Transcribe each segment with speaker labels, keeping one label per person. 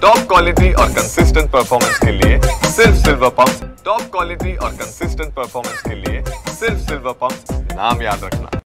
Speaker 1: Top quality और consistent performance के लिए सिर्फ सिल्वर पंप। टॉप क्वालिटी और कंसिस्टेंट परफॉर्मेंस के लिए सिर्फ सिल्वर पंप, नाम याद रखना।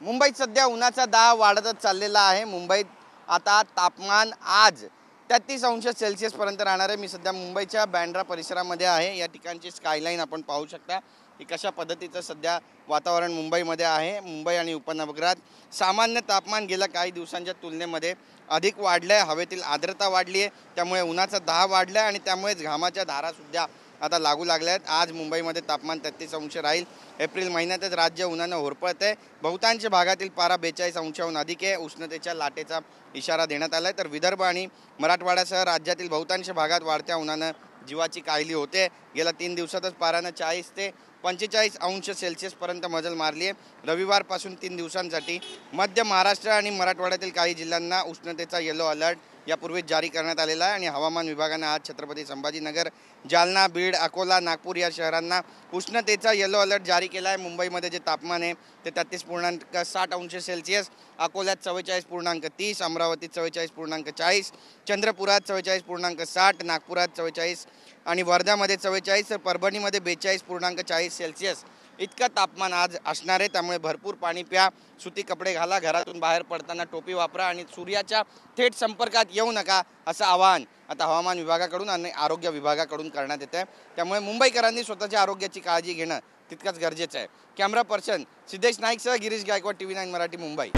Speaker 2: मुंबईत सध्या उन्हाचा दाह वाढतच चाललेला आहे। मुंबईत आता तापमान आज 33 अंश सेल्सिअस पर्यंत राहणार आहे। मी सध्या मुंबईच्या बँड्रा परिसरामध्ये आहे। या ठिकाणची स्कायलाईन आपण पाहू शकता की कशा पद्धतीचं सध्या वातावरण मुंबईमध्ये आहे। मुंबई आणि उपनगरात सामान्य तापमान गेल्या काही दिवसांच्या तुलनेमध्ये अधिक वाढले आहे। हवेतील आर्द्रता वाढली आहे, त्यामुळे उन्हाचा दाह वाढला आहे आणि त्यामुळेच घामाच्या धारा सुद्धा आता लागू लागल्या आहेत। आज मुंबईमध्ये तापमान 33 अंश राहील। एप्रिल महिन्यातच राज्य उन्हाने होरपळत आहे। बहुतांश भागातील पारा 42 अंशाहून अधिक आहे। उष्णतेच्या लाटेचा इशारा देण्यात आला आहे। तर विदर्भ आणि मराठवाड्यासह राज्यातील बहुतांश भागात वाढत्या उन्हाने जीवाची काहिली होते। गेल्या 3 दिवसातच पाराने 40 ते 45 अंश सेल्सिअस पर्यंत मजल मारली आहे। रविवारपासून 3 दिवसांसाठी मध्य महाराष्ट्र आणि मराठवाड्यातील काही जिल्ह्यांना उष्णतेचा येलो अलर्ट यापूर्वीच जारी करण्यात आलेला आहे आणि हवामान विभागाने आज छत्रपती संभाजीनगर, जालना, बीड, अकोला, नागपूर या शहरांना उष्णतेचा येलो अलर्ट जारी केला आहे। मुंबईमध्ये जे तापमान आहे ते 33.60 अंश सेल्सिअस, अकोल्यात 44.30, अमरावतीत 44.40, चंद्रपुरात 44.60, नागपुरात 44 आणि वर्ध्यामध्ये 44, तर परभणीमध्ये 42.40 सेल्सिअस इतका तापमान आज असणार आहे। त्यामुळे भरपूर पाणी प्या, सुती कपडे घाला, घरातून बाहेर पडताना टोपी वापरा आणि सूर्याच्या थेट संपर्कात येऊ नका असं आवाहन आता हवामान विभागाकडून आणि आरोग्य विभागाकडून करण्यात येत आहे। त्यामुळे मुंबईकरांनी स्वतःच्या आरोग्याची काळजी घेणं तितकंच गरजेचं आहे। कॅमेरा पर्सन सिद्धेश नाईकसह गिरीश गायकवाड, TV9 मराठी, मुंबई।